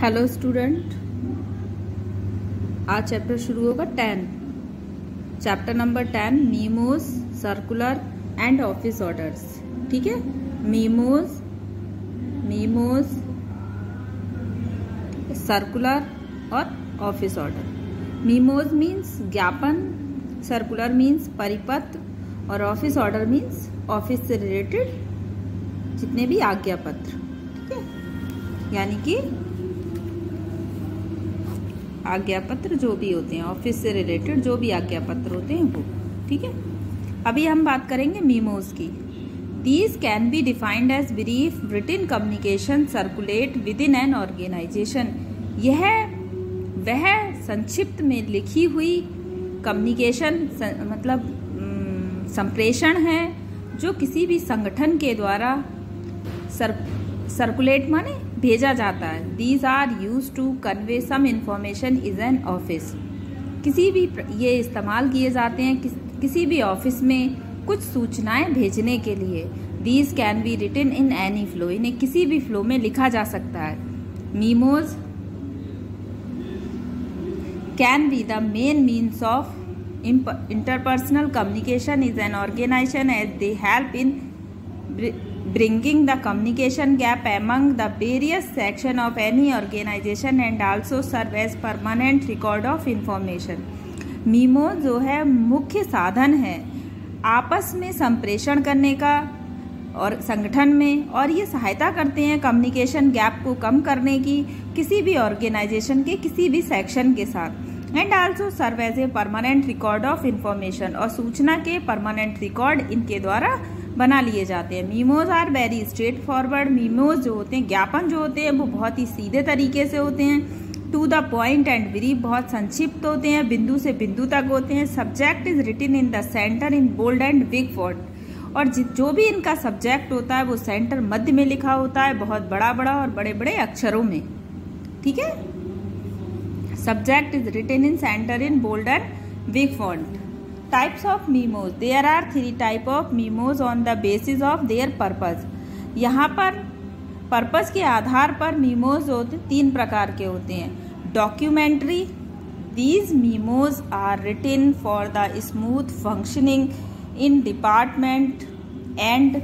Hello student, आज chapter शुरू होगा 10। Chapter number 10 memos, circular and office orders. ठीक है, मीमोज, सर्कुलर और ऑफिस ऑर्डर। मीमोज मीन्स ज्ञापन, सर्कुलर मीन्स परिपत्र और ऑफिस ऑर्डर मीन्स ऑफिस से रिलेटेड जितने भी आज्ञा पत्र। ठीक है, यानी कि आज्ञा पत्र जो भी होते हैं, ऑफिस से रिलेटेड जो भी आज्ञा पत्र होते हैं वो। ठीक है, अभी हम बात करेंगे मीमोज की। These can be defined as brief written communication circulate within an organization. यह वह संक्षिप्त में लिखी हुई कम्युनिकेशन मतलब संप्रेषण है जो किसी भी संगठन के द्वारा सर्कुलेट माने भेजा जाता है। These are used to convey some information is an office। किसी भी ये इस्तेमाल किए जाते हैं किसी भी ऑफिस में कुछ सूचनाएं भेजने के लिए। These can be written in any flow। इन्हें किसी भी फ्लो में लिखा जा सकता है। Memos can be the main means of interpersonal communication is an organization as they help in bringing the communication gap among the various section of any organization and also serve as permanent record of information। Memo जो है मुख्य साधन है आपस में संप्रेषण करने का और संगठन में, और ये सहायता करते हैं कम्युनिकेशन गैप को कम करने की किसी भी ऑर्गेनाइजेशन के किसी भी सेक्शन के साथ। And also serve as a permanent record of information, और सूचना के परमानेंट रिकॉर्ड इनके द्वारा बना लिए जाते हैं। मीमोज आर वेरी स्ट्रेट फॉरवर्ड। मीमोज जो होते हैं, ज्ञापन जो होते हैं वो बहुत ही सीधे तरीके से होते हैं। To the point and brief, बहुत संक्षिप्त होते हैं, बिंदु से बिंदु तक होते हैं। Subject is written in the centre in bold and big font, और जो भी इनका सब्जेक्ट होता है वो सेंटर मध्य में लिखा होता है, बहुत बड़ा बड़ा और बड़े बड़े अक्षरों में। ठीक है, subject is written in centre in bold and big font. Types of memos, there are 3 type of memos on the basis of their purpose। यहाँ पर पर्पस के आधार पर मीमोज होते 3 प्रकार के होते हैं। Documentary, these memos are written for the smooth functioning in department and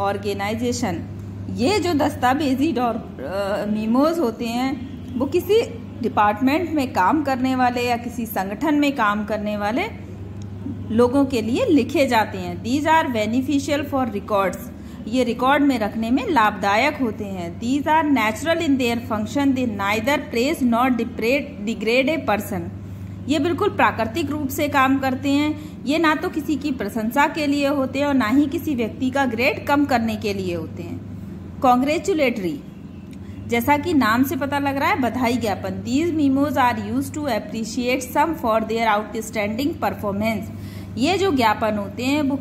organization। ये जो दस्तावेजी मीमोज होते हैं वो किसी डिपार्टमेंट में काम करने वाले या किसी संगठन में काम करने वाले लोगों के लिए लिखे जाते हैं। These are beneficial for records, ये रिकॉर्ड में रखने में लाभदायक होते हैं। These are natural in their function, they neither praise not degrade a person. ये बिल्कुल प्राकृतिक रूप से काम करते हैं, ये ना तो किसी की प्रशंसा के लिए होते हैं और ना ही किसी व्यक्ति का ग्रेड कम करने के लिए होते हैं। कॉन्ग्रेचुलेटरी, जैसा कि नाम से पता लग रहा है, बधाई ज्ञापन। These memos are use to appreciate some for their outstanding performance. ये जो ज्ञापन होते हैं वो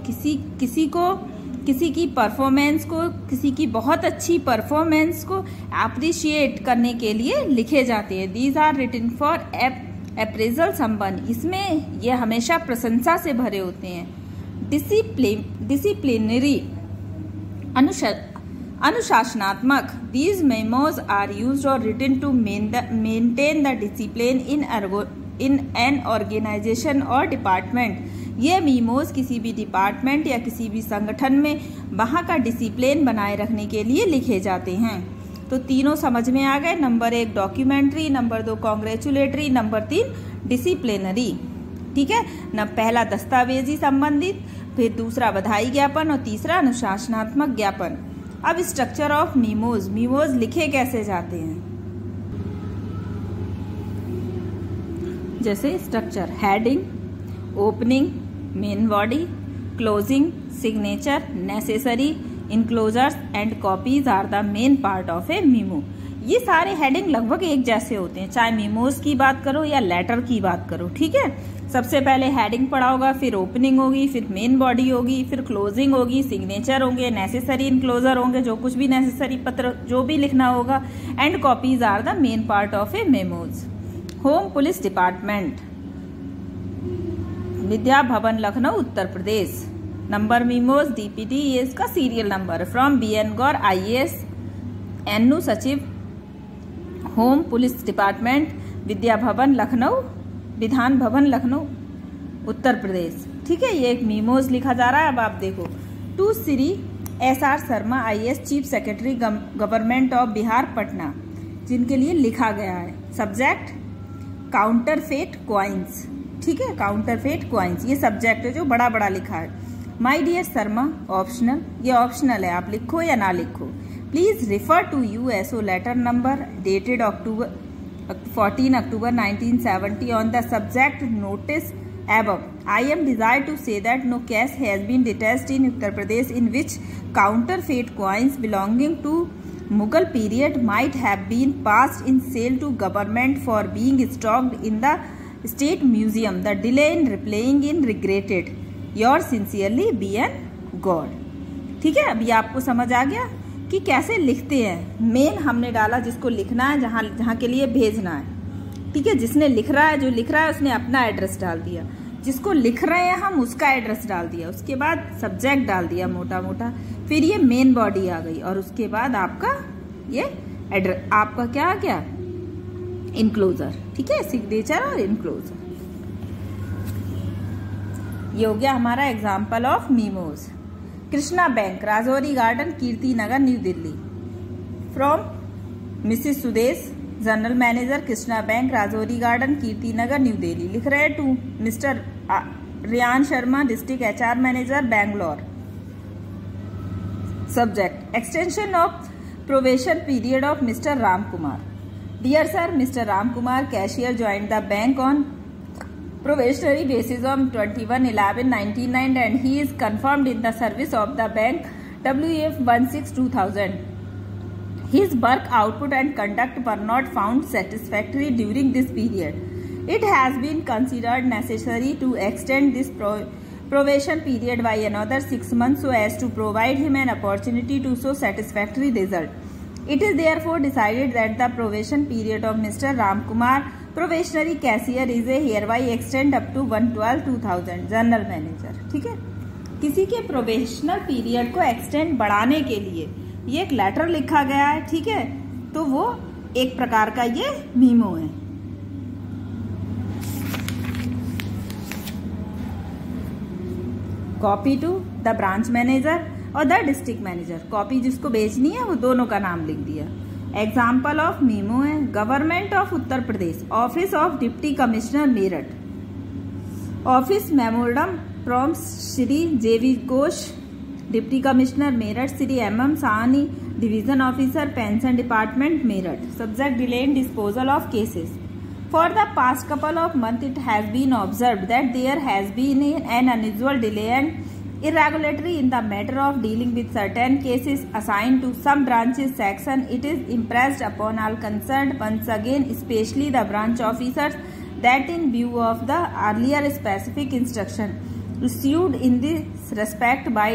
किसी की परफॉर्मेंस को, किसी की बहुत अच्छी परफॉर्मेंस को अप्रिशिएट करने के लिए लिखे जाते हैं। These are written for appraisal संबंध, इसमें ये हमेशा प्रशंसा से भरे होते हैं। डिसिप्लिनरी, अनुशासनात्मक, दीज मेमोज आर यूज्ड और written to maintain the discipline in an organization और डिपार्टमेंट। ये मीमोज किसी भी डिपार्टमेंट या किसी भी संगठन में वहाँ का डिसिप्लिन बनाए रखने के लिए लिखे जाते हैं। तो तीनों समझ में आ गए। Number 1 documentary, number 2 congratulatory, number 3 disciplinary. ठीक है न, पहला दस्तावेजी संबंधित, फिर दूसरा बधाई ज्ञापन और तीसरा अनुशासनात्मक ज्ञापन। अब स्ट्रक्चर ऑफ मीमोज, मीमोज लिखे कैसे जाते हैं। जैसे structure, heading, opening, main body, closing, signature, necessary, enclosures and copies are the main part of a memo. ये सारे हेडिंग लगभग एक जैसे होते हैं, चाहे मीमोज की बात करो या लेटर की बात करो। ठीक है, सबसे पहले हेडिंग पढ़ा होगा, फिर ओपनिंग होगी, फिर मेन बॉडी होगी, फिर क्लोजिंग होगी, सिग्नेचर होंगे, नेसेसरी इनक्लोजर होंगे, जो कुछ भी नेसेसरी पत्र जो भी लिखना होगा, and copies are the main part of a memos. Home police department, Vidya Bhawan Lucknow Uttar Pradesh. Number memos DPD, ये इसका serial number. From BN Gaur IAS, एन्नू सचिव home police department, Vidya Bhawan Lucknow, Vidhan Bhavan Lucknow Uttar प्रदेश। ठीक है, ये एक मीमोज लिखा जा रहा है। अब आप देखो, to Shri SR Sharma IAS chief secretary government of Bihar Patna, जिनके लिए लिखा गया है। Subject counterfeit coins. ठीक है, काउंटरफेट क्वाइंस ये सब्जेक्ट है जो बड़ा बड़ा लिखा है। माय डियर शर्मा ऑप्शनल, ये ऑप्शनल है, आप लिखो या ना लिखो। Please refer to USO letter number dated 14 October 1970 on the subject notice above. I am desired to say that no case has been detached in Uttar Pradesh in which counterfeit coins belonging to Mughal period might have been passed in sale to government for being stocked in the State Museum. The delay in replying in regretted. Yours sincerely BN God. ठीक है, अभी आपको समझ आ गया कि कैसे लिखते हैं। मेन हमने डाला जिसको लिखना है, जहाँ के लिए भेजना है। ठीक है, जिसने लिख रहा है, जो लिख रहा है उसने अपना एड्रेस डाल दिया, जिसको लिख रहे हैं हम उसका एड्रेस डाल दिया, उसके बाद सब्जेक्ट डाल दिया मोटा मोटा, फिर ये मेन बॉडी आ गई और उसके बाद आपका ये एड्रेस, आपका क्या आ गया, इनक्लोजर। ठीक है, सिग्नेचर और इनक्लोजर। ये हो गया हमारा example of memos. Krishna Bank, Rajouri Garden, Kirti Nagar, New Delhi. From Mrs Sudesh, general manager, Krishna Bank, Rajouri Garden, Kirti Nagar, New Delhi. लिख रहे हैं to Mr Riyan Sharma, district HR manager, Bangalore. Subject extension of probation period of Mr Ram Kumar. Dear sir, Mr Ram Kumar cashier joined the bank on probationary basis on 21/11/1999 and he is confirmed in the service of the bank WF 16/2000. His work output and conduct were not found satisfactory during this period. It has been considered necessary to extend this probation period by another 6 months so as to provide him an opportunity to show satisfactory result. It is therefore decided that the probation period of Mr. Ram Kumar probationary cashier is a hereby extend up to 1/12/2000। General manager. ठीक है, किसी के probational period को extend बढ़ाने के लिए ये एक लेटर लिखा गया है। ठीक है, तो वो एक प्रकार का ये मीमो है। Copy to the branch manager और द डिस्ट्रिक्ट मैनेजर। कॉपी जिसको भेजनी है वो दोनों का नाम लिख दिया। एग्जाम्पल ऑफ मीमो है government of Uttar Pradesh, office of deputy commissioner Meerut, office memorandum from Shri JV Ghosh, deputy commissioner Meerut, Shri MM Sahni, division officer pension department Meerut. Subject delay in disposal of cases. For the past couple of month it has been observed that there has been an unusual delay and irregularity in the matter of dealing with certain cases assigned to some branches section. It is impressed upon all concerned once again, especially the branch officers, that in view of the earlier specific instruction issued in this respect by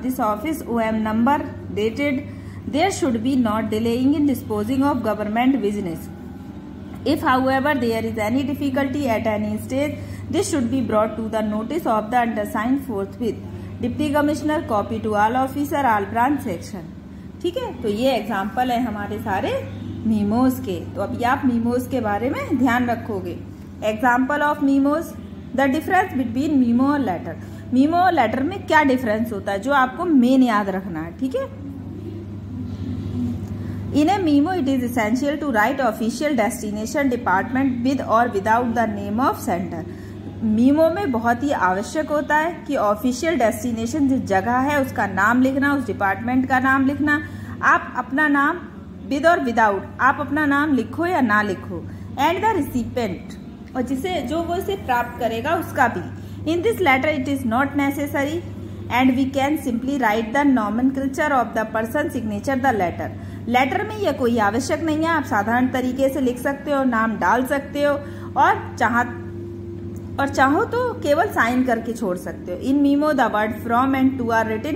this office OM number dated, there should be not delaying in disposing of government business. If however there is any difficulty at any stage, this should be brought to the notice of the undersigned forthwith. Deputy commissioner copy to all officer all branch section. ठीक है, तो ये example है हमारे सारे मीमोज के। तो अभी आप मीमोज के बारे में ध्यान रखोगे। Example of memos, the difference between memo और लेटर। मीमो और लेटर में क्या डिफरेंस होता है जो आपको मेन याद रखना है। ठीक है, in a memo it is essential to write official destination department with और without the name of centre. मीमो में बहुत ही आवश्यक होता है कि ऑफिशियल डेस्टिनेशन जिस जगह है उसका नाम लिखना, उस डिपार्टमेंट का नाम लिखना। आप अपना नाम विद और विदाउट, आप अपना नाम लिखो या ना लिखो, एंड द रिसिपेंट, और जिसे जो वो इसे प्राप्त करेगा उसका भी। In this letter it is not necessary and we can simply write the nomenclature of the person signature the letter. Letter में यह कोई आवश्यक नहीं है, आप साधारण तरीके से लिख सकते हो, नाम डाल सकते हो और चाहो तो केवल साइन करके छोड़ सकते हो। In memo the word from and to are written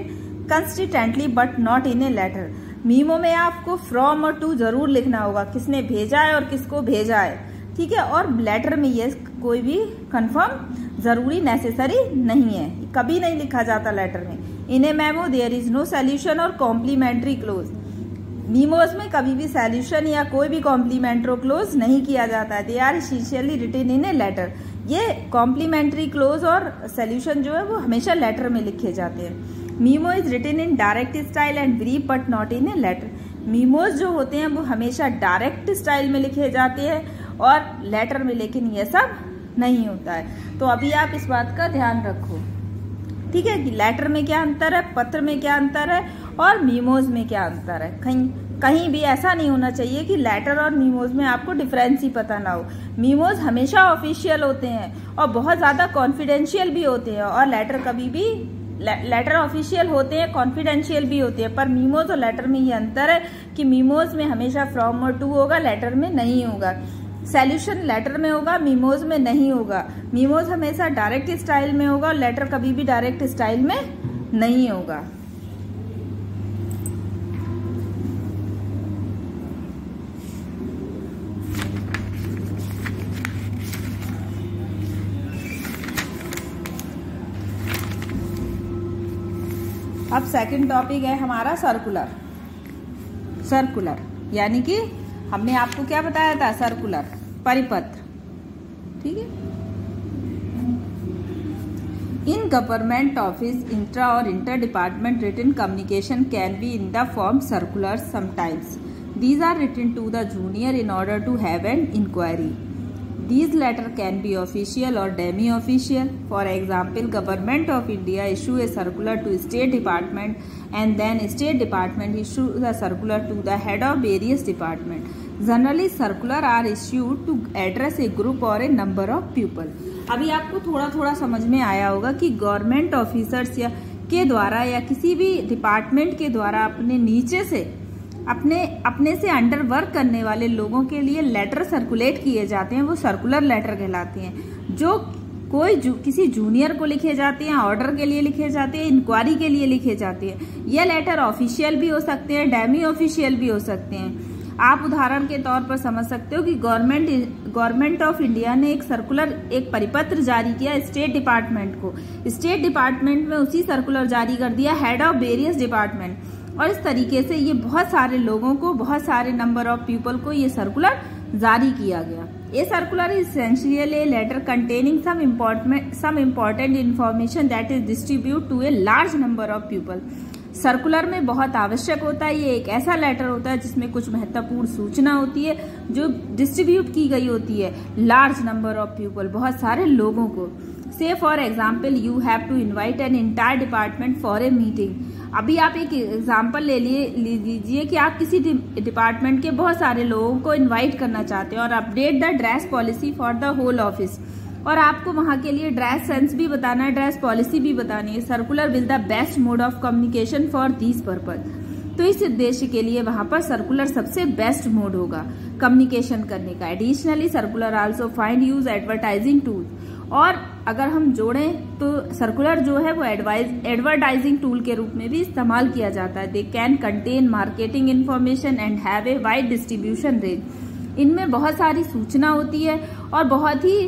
consistently but not in a letter. Memo में आपको फ्रॉम और टू जरूर लिखना होगा, किसने भेजा है और किसको भेजा है। ठीक है, और लेटर में ये कोई भी कंफर्म जरूरी नेसेसरी नहीं है, कभी नहीं लिखा जाता लेटर में। In a memo there is no solution और कॉम्प्लीमेंट्री क्लोज। मीमोज में कभी भी सॉल्यूशन या कोई भी कॉम्प्लीमेंट्री क्लोज नहीं किया जाता है। They are essentially written in a letter. ये कॉम्प्लीमेंट्री क्लोज और सॉल्यूशन जो है वो हमेशा लेटर में लिखे जाते हैं। Memo is written in direct style and brief but not in a letter. Memos जो होते हैं वो हमेशा डायरेक्ट स्टाइल में लिखे जाते हैं और लेटर में, लेकिन ये सब नहीं होता है। तो अभी आप इस बात का ध्यान रखो, ठीक है, कि लेटर में क्या अंतर है, पत्र में क्या अंतर है और मीमोज में क्या अंतर है। कहीं भी ऐसा नहीं होना चाहिए कि लेटर और मीमोज में आपको डिफरेंस ही पता ना हो। मीमोज हमेशा ऑफिशियल होते हैं और बहुत ज़्यादा कॉन्फिडेंशियल भी होते हैं, और लेटर कभी भी, लेटर ऑफिशियल होते हैं, कॉन्फिडेंशियल भी होते हैं, पर मीमोज और लेटर में ये अंतर है कि मीमोज में हमेशा फ्रॉम और टू होगा, लेटर में नहीं होगा। सॉल्यूशन लेटर में होगा, मीमोज में नहीं होगा। मीमोज हमेशा डायरेक्ट स्टाइल में होगा और लेटर कभी भी डायरेक्ट स्टाइल में नहीं होगा। अब सेकंड टॉपिक है हमारा सर्कुलर। सर्कुलर यानी कि हमने आपको क्या बताया था, सर्कुलर परिपत्र, ठीक है। इन गवर्नमेंट ऑफिस इंट्रा और inter department written communication can be in the form circular sometimes. These are written to the junior in order to have an inquiry. These letters can be official or demi-official. For example, Government of India issue a circular to State Department and then State Department issues a circular to the head of various department. Generally, circular are issued to address a group or a number of people. अभी आपको थोड़ा थोड़ा समझ में आया होगा कि government officers या के द्वारा या किसी भी डिपार्टमेंट के द्वारा अपने नीचे से अपने से अंडर वर्क करने वाले लोगों के लिए लेटर सर्कुलेट किए जाते हैं, वो सर्कुलर लेटर कहलाते हैं। जो किसी जूनियर को लिखे जाते हैं, ऑर्डर के लिए लिखे जाते हैं, इंक्वायरी के लिए लिखे जाते हैं। ये लेटर ऑफिशियल भी हो सकते हैं, डेमी ऑफिशियल भी हो सकते हैं। आप उदाहरण के तौर पर समझ सकते हो कि गवर्नमेंट ऑफ इंडिया ने एक सर्कुलर, एक परिपत्र जारी किया स्टेट डिपार्टमेंट को। स्टेट डिपार्टमेंट में उसी सर्कुलर जारी कर दिया हेड ऑफ वेरियस डिपार्टमेंट, और इस तरीके से ये बहुत सारे लोगों को, बहुत सारे नंबर ऑफ पीपल को ये सर्कुलर जारी किया गया। ये circular is essentially a letter containing some important information that is distribute to a large number of people. Circular में बहुत आवश्यक होता है, ये एक ऐसा लेटर होता है जिसमें कुछ महत्वपूर्ण सूचना होती है जो डिस्ट्रीब्यूट की गई होती है लार्ज नंबर ऑफ पीपल, बहुत सारे लोगों को। Say for example you have to invite an entire department for a meeting. अभी आप एक एग्जाम्पल ले लीजिए कि आप किसी डिपार्टमेंट के बहुत सारे लोगों को इनवाइट करना चाहते हैं और update the dress policy for the whole office, और आपको वहां के लिए ड्रेस सेंस भी बताना है, ड्रेस पॉलिसी भी बतानी है। Circular will the best mode of communication for this purpose. तो इस उद्देश्य के लिए वहां पर सर्कुलर सबसे बेस्ट मोड होगा कम्युनिकेशन करने का। Additionally circular also find use advertising tool, और अगर हम जोड़ें तो सर्कुलर जो है वो एडवर्टाइजिंग टूल के रूप में भी इस्तेमाल किया जाता है। They can contain marketing information and have a wide distribution range. इनमें बहुत सारी सूचना होती है और बहुत ही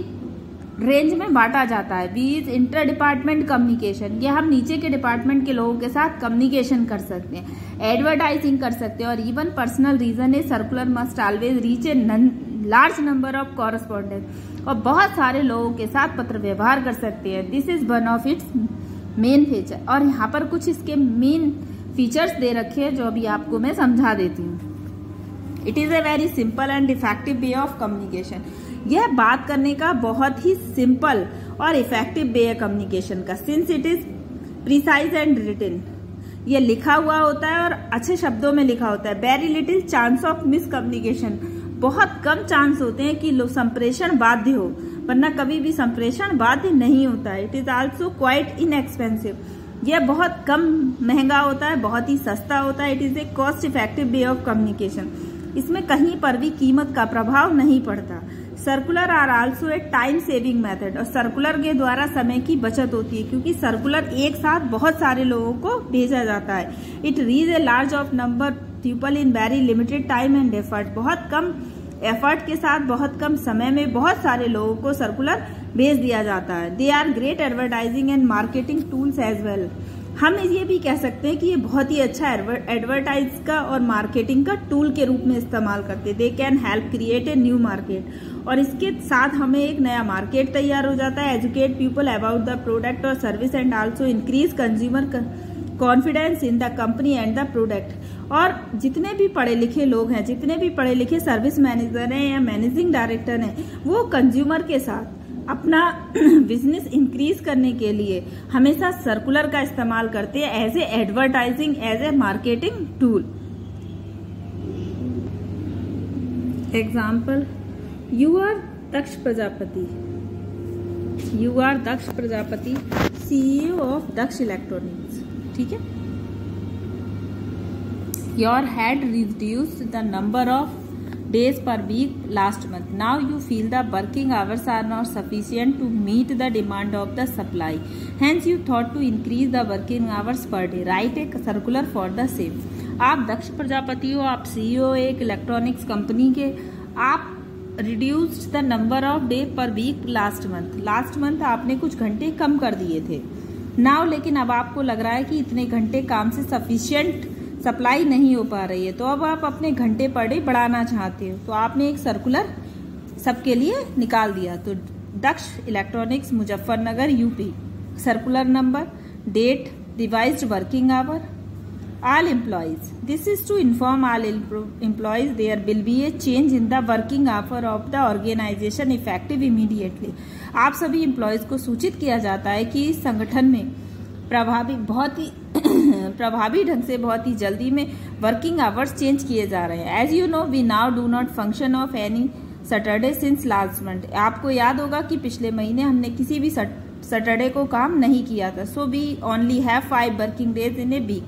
रेंज में बांटा जाता है। बीज इंटर डिपार्टमेंट कम्युनिकेशन, ये हम नीचे के डिपार्टमेंट के लोगों के साथ कम्युनिकेशन कर सकते हैं, एडवर्टाइजिंग कर सकते हैं, और इवन पर्सनल रीजन है circular must always reach a large number of correspondent, और बहुत सारे लोगों के साथ पत्र व्यवहार कर सकते हैं। This is one of its main feature, और यहाँ पर कुछ इसके मेन फीचर्स दे रखे हैं जो अभी आपको मैं समझा देती हूँ। It is a very simple and effective way of communication. यह बात करने का बहुत ही सिंपल और इफेक्टिव वे है कम्युनिकेशन का। Since it is precise and written, ये लिखा हुआ होता है और अच्छे शब्दों में लिखा होता है। Very little chance of miss communication, बहुत कम चांस होते हैं कि संप्रेषण बाध्य हो, वरना कभी भी संप्रेषण बाध्य नहीं होता है। It is also quite inexpensive, यह बहुत कम महंगा होता है, बहुत ही सस्ता होता है। It is a cost effective way of communication, इसमें कहीं पर भी कीमत का प्रभाव नहीं पड़ता। Circular are also a time saving method, और सर्कुलर के द्वारा समय की बचत होती है क्योंकि सर्कुलर एक साथ बहुत सारे लोगों को भेजा जाता है। It reach a large of number people in very limited time and effort, बहुत कम एफर्ट के साथ बहुत कम समय में बहुत सारे लोगों को सर्कुलर भेज दिया जाता है। They are great advertising and marketing tools as well. हम ये भी कह सकते हैं कि ये बहुत ही अच्छा एडवर्टाइज का और मार्केटिंग का टूल के रूप में इस्तेमाल करते हैं। They can help create a new market, और इसके साथ हमें एक नया मार्केट तैयार हो जाता है। Educate people about the product और service and also increase consumer confidence in the company and the product. और जितने भी पढ़े लिखे लोग हैं, जितने भी पढ़े लिखे सर्विस मैनेजर हैं या मैनेजिंग डायरेक्टर हैं, वो कंज्यूमर के साथ अपना बिजनेस इंक्रीज करने के लिए हमेशा सर्कुलर का इस्तेमाल करते हैं as a advertising, as a marketing tool. Example, you are Daksh Prajapati, you are Daksh Prajapati, CEO of Daksh electronics, ठीक है। Your had reduced the number of days per week last month. Now you feel the working hours are not sufficient to meet the demand of the supply. Hence you thought to increase the working hours per day. Write a circular for the same. आप दक्ष प्रजापति हो, आप CEO एक electronics company के, आप reduced the number of day per week last month. Last month आपने कुछ घंटे कम कर दिए थे। नाउ लेकिन अब आपको लग रहा है कि इतने घंटे काम से सफिशिएंट सप्लाई नहीं हो पा रही है, तो अब आप अपने घंटे पर डे बढ़ाना चाहते हो, तो आपने एक सर्कुलर सबके लिए निकाल दिया। तो Daksh electronics Muzaffarnagar UP, circular number, date, revised working hour, all employees. This is to inform all employees there will be a change in the working hour of the organisation effective immediately. आप सभी employees को सूचित किया जाता है कि इस संगठन में बहुत ही प्रभावी ढंग से बहुत ही जल्दी में वर्किंग आवर्स चेंज किए जा रहे हैं। As you know we now do not function of any Saturday since last month. आपको याद होगा कि पिछले महीने हमने किसी भी सैटरडे को काम नहीं किया था। So we only have 5 working days in a week,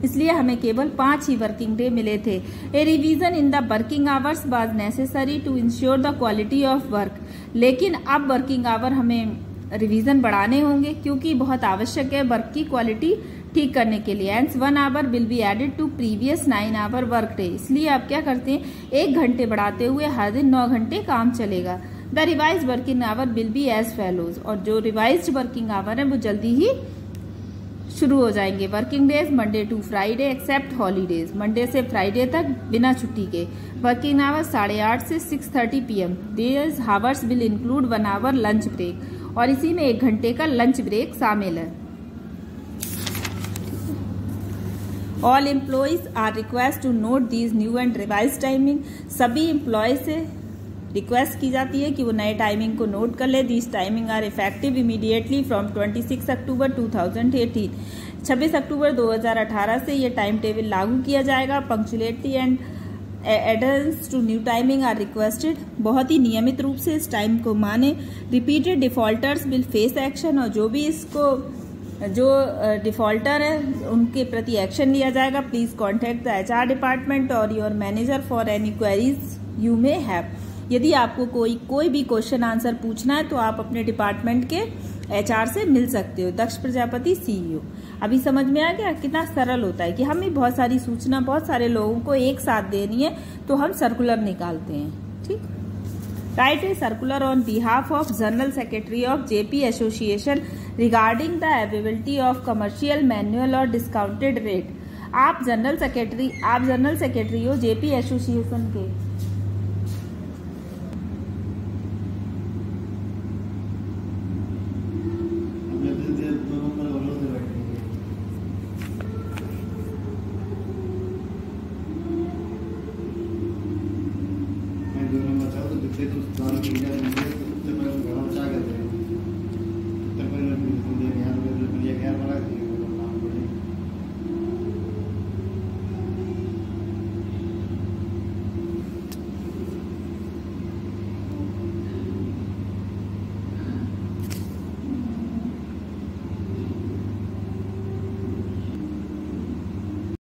इसलिए हमें केवल 5 ही वर्किंग डे मिले थे। A revision in the working hours was necessary to ensure the quality of work. लेकिन अब वर्किंग आवर हमें रिवीजन बढ़ाने होंगे क्योंकि बहुत आवश्यक है वर्क की क्वालिटी ठीक करने के लिए। And 1 hour will be added to previous 9 hour work day. इसलिए आप क्या करते हैं, 1 घंटे बढ़ाते हुए हर दिन 9 घंटे काम चलेगा। The revise working hour will be as follows. और जो रिवाइज वर्किंग आवर है वो जल्दी ही शुरू हो जाएंगे। Working days Monday to Friday except holidays, Monday से फ्राइडे तक बिना छुट्टी के। वर्किंग आवर 8:30 से 6:30 PM। This hours will include 1 hour lunch break, और इसी में 1 घंटे का लंच ब्रेक शामिल है। All employees are request to note these new and revise timing. सभी एम्प्लॉय से रिक्वेस्ट की जाती है कि वो नए टाइमिंग को नोट कर ले। These timing are effective immediately from 26 अक्टूबर 2018। 26 अक्टूबर 2018 से ये टाइम टेबल लागू किया जाएगा। Punctuality and adherence to new timing are requested. बहुत ही नियमित रूप से इस टाइम को माने। Repeated defaulters will face action, और जो डिफॉल्टर है उनके प्रति एक्शन लिया जाएगा। Please contact the HR department और your manager for any queries you may have. यदि आपको कोई भी क्वेश्चन आंसर पूछना है तो आप अपने डिपार्टमेंट के HR से मिल सकते हो। दक्ष प्रजापति CEO। अभी समझ में आ गया कितना सरल होता है कि हमें बहुत सारी सूचना बहुत सारे लोगों को एक साथ देनी है, तो हम सर्कुलर निकालते हैं। ठीक, right a circular on behalf of general secretary of JP association regarding the availability of commercial manual और डिस्काउंटेड रेट। आप जनरल सेक्रेटरी हो JP एसोसिएशन के। तो